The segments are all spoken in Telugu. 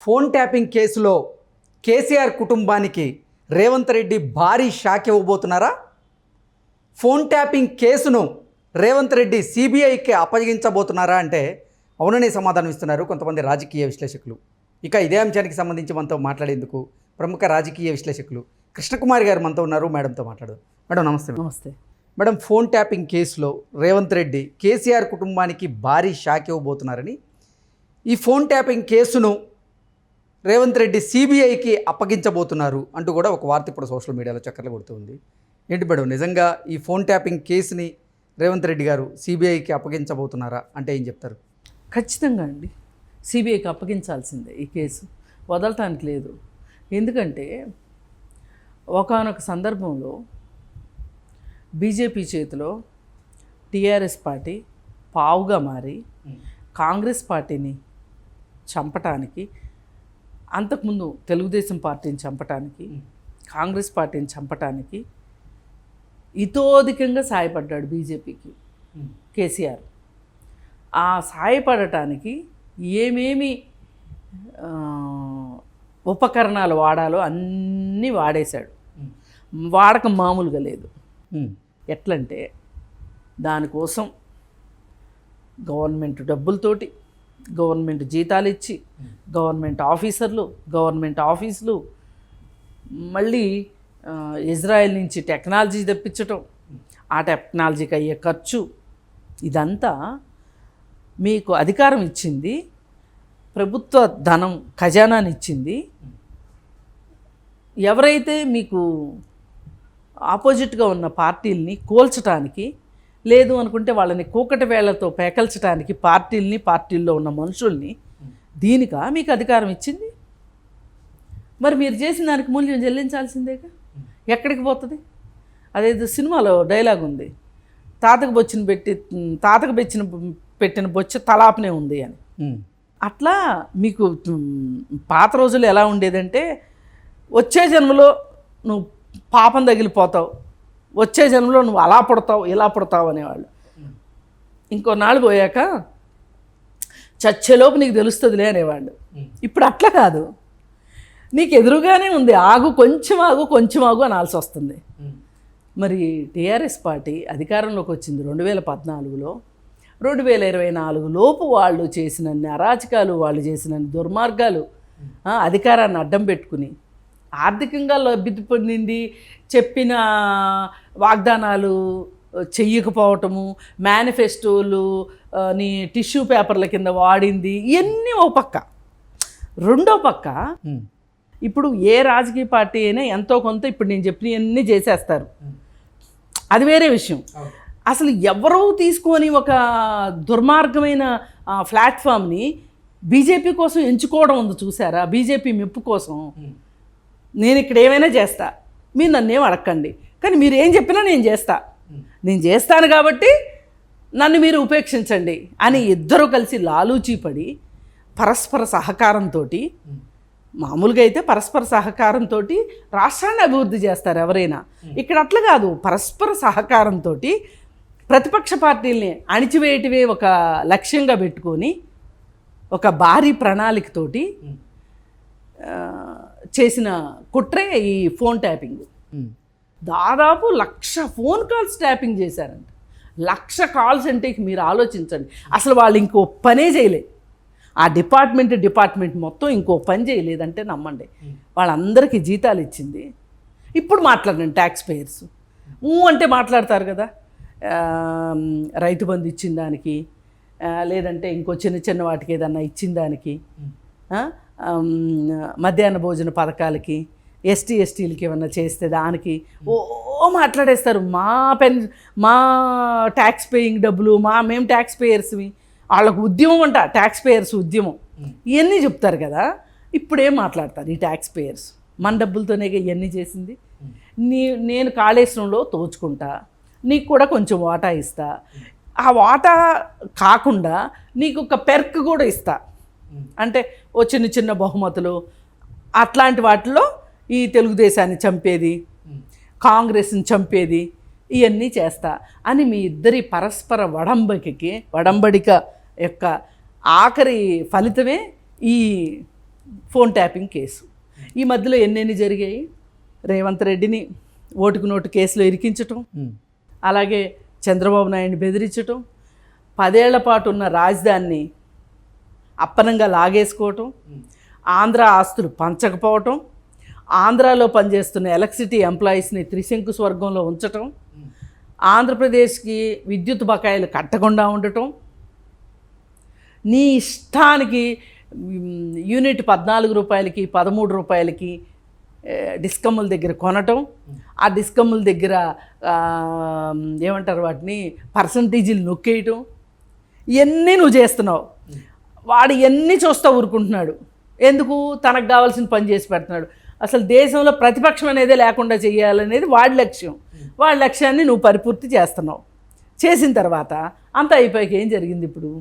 ఫోన్ ట్యాపింగ్ కేసులో కేసీఆర్ కుటుంబానికి రేవంత్ రెడ్డి భారీ షాక్ ఇవ్వబోతున్నారా? ఫోన్ ట్యాపింగ్ కేసును రేవంత్ రెడ్డి సిబిఐకి అప్పగించబోతున్నారా అంటే అవుననే సమాధానం ఇస్తున్నారు కొంతమంది రాజకీయ విశ్లేషకులు. ఇక ఇదే అంశానికి సంబంధించి మనతో మాట్లాడేందుకు ప్రముఖ రాజకీయ విశ్లేషకులు కృష్ణకుమారి గారు మనతో ఉన్నారు. మేడంతో మాట్లాడదు. మేడం నమస్తే. నమస్తే మేడం, ఫోన్ ట్యాపింగ్ కేసులో రేవంత్ రెడ్డి కేసీఆర్ కుటుంబానికి భారీ షాక్ ఇవ్వబోతున్నారని, ఈ ఫోన్ ట్యాపింగ్ కేసును రేవంత్ రెడ్డి సిబిఐకి అప్పగించబోతున్నారు అంటూ కూడా ఒక వార్త ఇప్పుడు సోషల్ మీడియాలో చక్కర్లు కొడుతుంది. ఏంటి మేడం, నిజంగా ఈ ఫోన్ ట్యాపింగ్ కేసుని రేవంత్ రెడ్డి గారు సిబిఐకి అప్పగించబోతున్నారా అంటే ఏం చెప్తారు? ఖచ్చితంగా అండి, సిబిఐకి అప్పగించాల్సిందే. ఈ కేసు వదలటానికి లేదు. ఎందుకంటే ఒకానొక సందర్భంలో బీజేపీ చేతిలో టీఆర్ఎస్ పార్టీ పావుగా మారి కాంగ్రెస్ పార్టీని చంపటానికి, అంతకుముందు తెలుగుదేశం పార్టీని చంపటానికి, కాంగ్రెస్ పార్టీని చంపటానికి ఇతోధికంగా సాయపడ్డాడు బీజేపీకి కేసీఆర్. ఆ సాయపడటానికి ఏమేమి ఉపకరణాలు వాడాలో అన్నీ వాడేశాడు. వాడకం మామూలుగా లేదు. ఎట్లంటే దానికోసం గవర్నమెంట్ డబ్బులతోటి, గవర్నమెంట్ జీతాలు ఇచ్చి, గవర్నమెంట్ ఆఫీసులు, మళ్ళీ ఇజ్రాయెల్ నుంచి టెక్నాలజీ తెప్పించటం, ఆ టెక్నాలజీకి అయ్యే ఖర్చు, ఇదంతా మీకు అధికారం ఇచ్చింది, ప్రభుత్వ ధనం ఖజానాని ఇచ్చింది. ఎవరైతే మీకు ఆపోజిట్గా ఉన్న పార్టీల్ని కోల్చటానికి, లేదు అనుకుంటే వాళ్ళని కూకటి వేళ్లతో పేకల్చడానికి పార్టీల్లో ఉన్న మనుషుల్ని, దీనికా మీకు అధికారం ఇచ్చింది? మరి మీరు చేసిన దానికి మూల్యం చెల్లించాల్సిందేగా. ఎక్కడికి పోతుంది? అదేదో సినిమాలో డైలాగ్ ఉంది, తాతకు పెట్టిన బొచ్చ తలాపనే ఉంది అని. అట్లా మీకు పాత రోజులు ఎలా ఉండేదంటే, వచ్చే జన్మలో నువ్వు పాపం తగిలిపోతావు, వచ్చే జన్మలో నువ్వు అలా పుడతావు, ఇలా పుడతావు అనేవాళ్ళు. ఇంకో నాళ్ళు పోయాక చచ్చేలోపు నీకు తెలుస్తుందిలే అనేవాళ్ళు. ఇప్పుడు అట్లా కాదు, నీకు ఎదురుగానే ఉంది, కొంచెం ఆగు అనాల్సి వస్తుంది. మరి టీఆర్ఎస్ పార్టీ అధికారంలోకి వచ్చింది 2014లో. 2024 లోపు వాళ్ళు చేసినన్ని అరాచకాలు, వాళ్ళు చేసినన్ని దుర్మార్గాలు, అధికారాన్ని అడ్డం పెట్టుకుని ఆర్థికంగా లబ్ధి పొందింది, చెప్పిన వాగ్దానాలు చెయ్యకపోవటము, మేనిఫెస్టోలు నీ టిష్యూ పేపర్ల కింద వాడింది, ఇవన్నీ ఓ పక్క. రెండో పక్క, ఇప్పుడు ఏ రాజకీయ పార్టీ అయినా ఎంతో కొంత ఇప్పుడు నేను చెప్పినవన్నీ చేసేస్తారు, అది వేరే విషయం. అసలు ఎవరో తీసుకొని ఒక దుర్మార్గమైన ప్లాట్ఫామ్ని బీజేపీ కోసం ఎంచుకోవడం ఉంది చూసారా? బీజేపీ మెప్పు కోసం నేను ఇక్కడ ఏమైనా చేస్తా, మీరు నన్నేం అడగండి, కానీ మీరు ఏం చెప్పినా నేను చేస్తాను కాబట్టి నన్ను మీరు ఉపేక్షించండి అని ఇద్దరు కలిసి లాలూచీపడి పరస్పర సహకారంతో, మామూలుగా అయితే పరస్పర సహకారంతో రాష్ట్రాన్ని అభివృద్ధి చేస్తారు ఎవరైనా. ఇక్కడ అట్లా కాదు, పరస్పర సహకారంతో ప్రతిపక్ష పార్టీల్ని అణిచివేయటమే ఒక లక్ష్యంగా పెట్టుకొని ఒక భారీ ప్రణాళికతోటి చేసిన కుట్రే ఈ ఫోన్ ట్యాపింగ్. దాదాపు 1,00,000 ఫోన్ కాల్స్ ట్యాపింగ్ చేశారంట. 1,00,000 కాల్స్ అంటే మీరు ఆలోచించండి. అసలు వాళ్ళు ఇంకో పనే చేయలేదు, ఆ డిపార్ట్మెంట్ మొత్తం ఇంకో పని చేయలేదంటే నమ్మండి. వాళ్ళందరికీ జీతాలు ఇచ్చింది. ఇప్పుడు మాట్లాడండి, ట్యాక్స్ పేయర్స్ అంటే మాట్లాడతారు కదా, రైతు బంధు ఇచ్చిన దానికి, లేదంటే ఇంకో చిన్న వాటికి ఏదన్నా ఇచ్చిన దానికి, మధ్యాహ్న భోజన పథకాలకి, ఎస్టీలకి ఏమన్నా చేస్తే దానికి మాట్లాడేస్తారు. మా ట్యాక్స్ పేయింగ్ డబ్బులు, మేము ట్యాక్స్ పేయర్స్వి, వాళ్ళకు ఉద్యమం అంట, ట్యాక్స్ పేయర్స్ ఉద్యమం, ఇవన్నీ చెప్తారు కదా. ఇప్పుడేం మాట్లాడతారు ఈ ట్యాక్స్ పేయర్స్? మన డబ్బులతోనే ఇవన్నీ చేసింది. నేను కాళేశ్వరంలో తోచుకుంటా, నీకు కూడా కొంచెం వాటా ఇస్తా, ఆ వాటా కాకుండా నీకు ఒక పెర్క్ కూడా ఇస్తా, అంటే ఓ చిన్న బహుమతులు, అట్లాంటి వాటిలో ఈ తెలుగుదేశాన్ని చంపేది, కాంగ్రెస్ని చంపేది, ఇవన్నీ చేస్తా అని మీ ఇద్దరి పరస్పర వడంబడిక యొక్క ఆఖరి ఫలితమే ఈ ఫోన్ ట్యాపింగ్ కేసు. ఈ మధ్యలో ఎన్నెన్ని జరిగాయి. రేవంత్ రెడ్డిని ఓటుకు నోటు కేసులో ఇరికించటం, అలాగే చంద్రబాబు నాయుడిని బెదిరించటం, 10 ఏళ్ల పాటు ఉన్న రాజధానిని అప్పనంగా లాగేసుకోవటం, ఆంధ్ర ఆస్తులు పంచకపోవటం, ఆంధ్రాలో పనిచేస్తున్న ఎలక్ట్రిసిటీ ఎంప్లాయీస్ని త్రిశంకు స్వర్గంలో ఉంచటం, ఆంధ్రప్రదేశ్కి విద్యుత్ బకాయిలు కట్టకుండా ఉండటం, నీ ఇష్టానికి యూనిట్ 14 రూపాయలకి 13 రూపాయలకి డిస్కమ్ముల దగ్గర కొనటం, ఆ డిస్కమ్ముల దగ్గర ఏమంటారు వాటిని పర్సంటేజీలు నొక్కేయటం, ఇవన్నీ నువ్వు చేస్తున్నావు. వాడు ఇవన్నీ చూస్తూ ఊరుకుంటున్నాడు. ఎందుకు? తనకు కావాల్సిన పని చేసి పెడుతున్నాడు. అసలు దేశంలో ప్రతిపక్షం అనేదే లేకుండా చేయాలనేది వాడి లక్ష్యం. వాడి లక్ష్యాన్ని నువ్వు పరిపూర్తి చేస్తున్నావు. చేసిన తర్వాత అంతా అయిపోయాక ఏం జరిగింది? ఇప్పుడు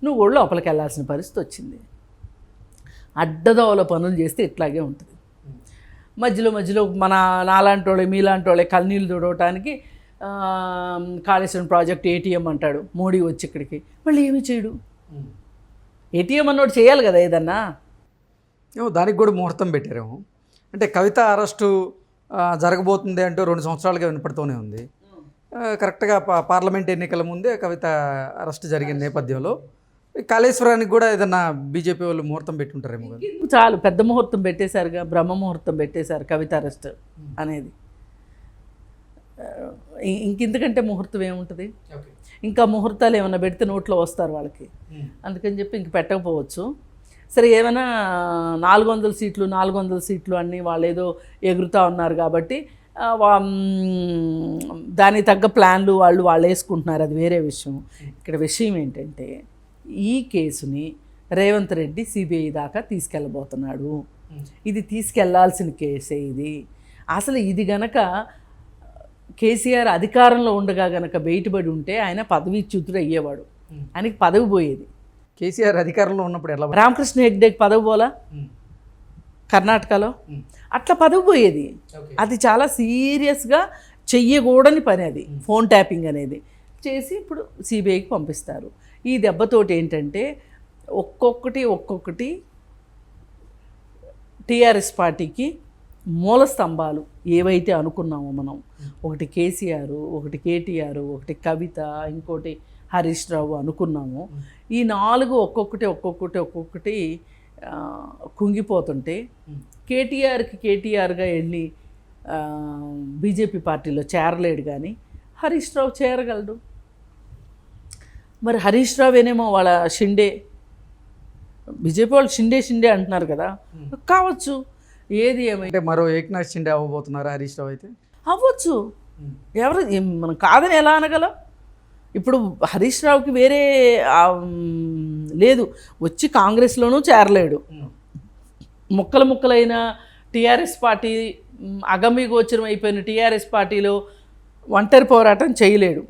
నువ్వు కూడా లోపలికి వెళ్ళాల్సిన పరిస్థితి వచ్చింది. అడ్డదోవల పనులు చేస్తే ఇట్లాగే ఉంటుంది. మధ్యలో నాలాంటి వాళ్ళే మీలాంటి వాళ్ళే కన్నీళ్ళు తుడవటానికి కాళేశ్వరం ప్రాజెక్ట్ ఏటీఎం అంటాడు మోడీ వచ్చి ఇక్కడికి. మళ్ళీ ఏమీ చేయడు. ఏటీఎం అన్నోడు చేయాలి కదా ఏదన్నా. ఏమో దానికి కూడా ముహూర్తం పెట్టారేమో. అంటే కవిత అరెస్టు జరగబోతుంది అంటూ 2 సంవత్సరాలుగా వినపడుతూనే ఉంది. కరెక్ట్గా పార్లమెంట్ ఎన్నికల ముందే కవిత అరెస్ట్ జరిగిన నేపథ్యంలో కాళేశ్వరానికి కూడా ఏదన్నా బీజేపీ వాళ్ళు ముహూర్తం పెట్టుంటారేమో కదా. చాలు, పెద్ద ముహూర్తం పెట్టేశారుగా, బ్రహ్మ ముహూర్తం పెట్టేశారు కవిత అరెస్ట్ అనేది. ఇంకెందుకంటే ముహూర్తం ఏముంటుంది? ఇంకా ముహూర్తాలు ఏమైనా పెడితే నోట్లో వస్తారు వాళ్ళకి. అందుకని చెప్పి ఇంక పెట్టకపోవచ్చు. సరే, ఏమైనా 400 సీట్లు అన్నీ వాళ్ళు ఏదో ఎగురుతూ ఉన్నారు కాబట్టి దానికి తగ్గ ప్లాన్లు వాళ్ళు వేసుకుంటున్నారు. అది వేరే విషయం. ఇక్కడ విషయం ఏంటంటే ఈ కేసుని రేవంత్ రెడ్డి సిబిఐ దాకా తీసుకెళ్ళబోతున్నాడు. ఇది తీసుకెళ్లాల్సిన కేసే ఇది. అసలు ఇది గనక కేసీఆర్ అధికారంలో ఉండగా గనక బయటపడి ఉంటే ఆయన పదవీచ్యుతుడు అయ్యేవాడు. ఆయనకి పదవి పోయేది. కేసీఆర్ అధికారంలో ఉన్నప్పుడు ఎలా? రామకృష్ణ హెగ్డేకి పదవి పోలా కర్ణాటకలో? అట్లా పదవి పోయేది. అది చాలా సీరియస్గా చెయ్యకూడని పని అది. ఫోన్ ట్యాపింగ్ అనేది చేసి ఇప్పుడు సిబిఐకి పంపిస్తారు. ఈ దెబ్బతోటి ఏంటంటే ఒక్కొక్కటి టీఆర్ఎస్ పార్టీకి మూల స్తంభాలు ఏవైతే అనుకున్నామో మనం, ఒకటి కేసీఆర్, ఒకటి కేటీఆర్, ఒకటి కవిత, ఇంకోటి హరీష్ రావు అనుకున్నాము. ఈ 4 ఒక్కొక్కటి కుంగిపోతుంటే కేటీఆర్గా వెళ్ళి బీజేపీ పార్టీలో చేరలేడు, కానీ హరీష్ రావు చేరగలడు. మరి హరీష్ రావేనేమో వాళ్ళ షిండే, బీజేపీ వాళ్ళు షిండే అంటున్నారు కదా, కావచ్చు. ఏది ఏమైతే మరో ఏక్నాథ్ షిండే అవ్వబోతున్నారు హరీష్ రావు అయితే. అవ్వచ్చు. ఎవరు మనం కాదని ఎలా అనగలం? ఇప్పుడు హరీష్ రావుకి వేరే లేదు, వచ్చి కాంగ్రెస్లోనూ చేరలేడు. ముక్కలైన టీఆర్ఎస్ పార్టీ, అగమ్యగోచరం అయిపోయిన టీఆర్ఎస్ పార్టీలో ఒంటరి పోరాటం చేయలేడు.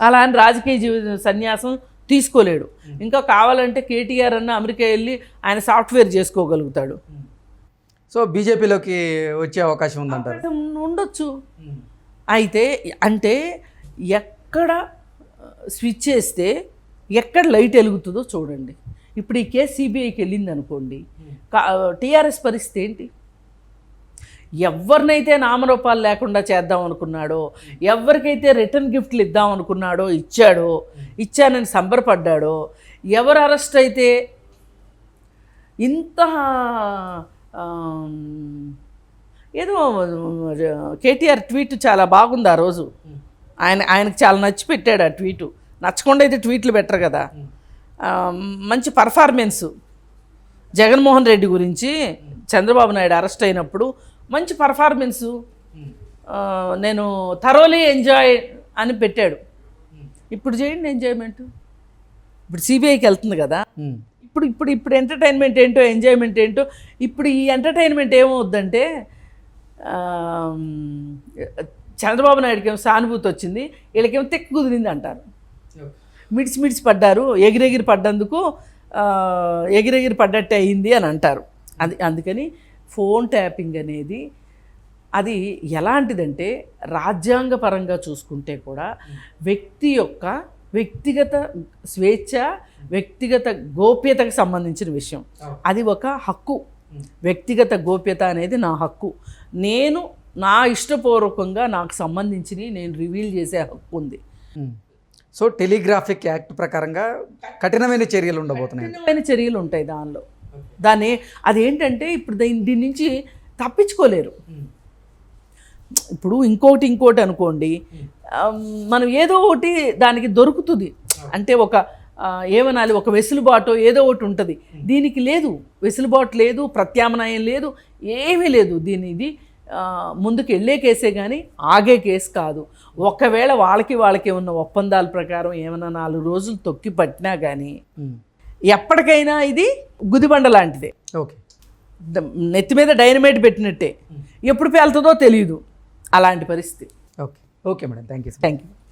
అలా అని రాజకీయ జీవిత సన్యాసం తీసుకోలేడు. ఇంకా కావాలంటే కేటీఆర్ అన్న అమెరికా వెళ్ళి ఆయన సాఫ్ట్వేర్ చేసుకోగలుగుతాడు. సో బీజేపీలోకి వచ్చే అవకాశం ఉందంటారు? ఉండొచ్చు. అయితే అంటే ఎక్కడ స్విచ్ చేస్తే ఎక్కడ లైట్ వెలుగుతుందో చూడండి. ఇప్పుడు ఈ కేసు సిబిఐకి వెళ్ళింది అనుకోండి, టీఆర్ఎస్ పరిస్థితి ఏంటి? ఎవరినైతే నామరూపాలు లేకుండా చేద్దాం అనుకున్నాడో, ఎవరికైతే రిటర్న్ గిఫ్ట్లు ఇద్దాం అనుకున్నాడో ఇచ్చానని సంబరపడ్డాడో, ఎవరు అరెస్ట్ అయితే ఇంత ఏదో కేటీఆర్ ట్వీట్ చాలా బాగుంది ఆ రోజు. ఆయనకు చాలా నచ్చి పెట్టాడు ఆ ట్వీటు. నచ్చకుండా అయితే ట్వీట్లు పెట్టరు కదా. మంచి పర్ఫార్మెన్సు జగన్మోహన్ రెడ్డి గురించి చంద్రబాబు నాయుడు అరెస్ట్ అయినప్పుడు మంచి పర్ఫార్మెన్సు, నేను థరోలీ ఎంజాయ్ అని పెట్టాడు. ఇప్పుడు చేయండి ఎంజాయ్మెంట్. ఇప్పుడు సిబిఐకి వెళ్తుంది కదా, ఇప్పుడు ఎంటర్టైన్మెంట్ ఏంటో ఎంజాయ్మెంట్ ఏంటో. ఇప్పుడు ఈ ఎంటర్టైన్మెంట్ ఏమవుద్దంటే చంద్రబాబు నాయుడుకి ఏమో సానుభూతి వచ్చింది, వీళ్ళకేమో తెక్కు కుదిరింది అంటారు. మిడిచి పడ్డారు, ఎగిరెగిరి పడ్డందుకు ఎగిరెగిరి పడ్డట్టే అయింది అని అంటారు. అందుకని ఫోన్ ట్యాపింగ్ అనేది అది ఎలాంటిదంటే రాజ్యాంగపరంగా చూసుకుంటే కూడా వ్యక్తి యొక్క వ్యక్తిగత స్వేచ్ఛ, వ్యక్తిగత గోప్యతకు సంబంధించిన విషయం. అది ఒక హక్కు. వ్యక్తిగత గోప్యత అనేది నా హక్కు. నేను నా ఇష్టపూర్వకంగా నాకు సంబంధించినవి నేను రివీల్ చేసే హక్కు ఉంది. సో టెలిగ్రాఫిక్ యాక్ట్ ప్రకారంగా కఠినమైన చర్యలు ఉండబోతున్నాయి. కఠినమైన చర్యలు ఉంటాయి దానిలో. దాన్ని అదేంటంటే ఇప్పుడు దీని నుంచి తప్పించుకోలేరు. ఇప్పుడు ఇంకోటి అనుకోండి, మనం ఏదో ఒకటి దానికి దొరుకుతుంది. అంటే ఏమనాలి, ఒక వెసులుబాటు ఏదో ఒకటి ఉంటుంది. దీనికి లేదు, వెసులుబాటు లేదు, ప్రత్యామ్నాయం లేదు, ఏమీ లేదు. ఇది ముందుకు వెళ్ళే కేసే కానీ ఆగే కేసు కాదు. ఒకవేళ వాళ్ళకి ఉన్న ఒప్పందాల ప్రకారం ఏమైనా 4 రోజులు తొక్కి పట్టినా కానీ ఎప్పటికైనా ఇది గుదిబండ లాంటిదే. ఓకే, నెత్తి మీద డైనమైట్ పెట్టినట్టే, ఎప్పుడు పేలుతుందో తెలియదు. అలాంటి పరిస్థితి. Okay madam, thank you. Thank you.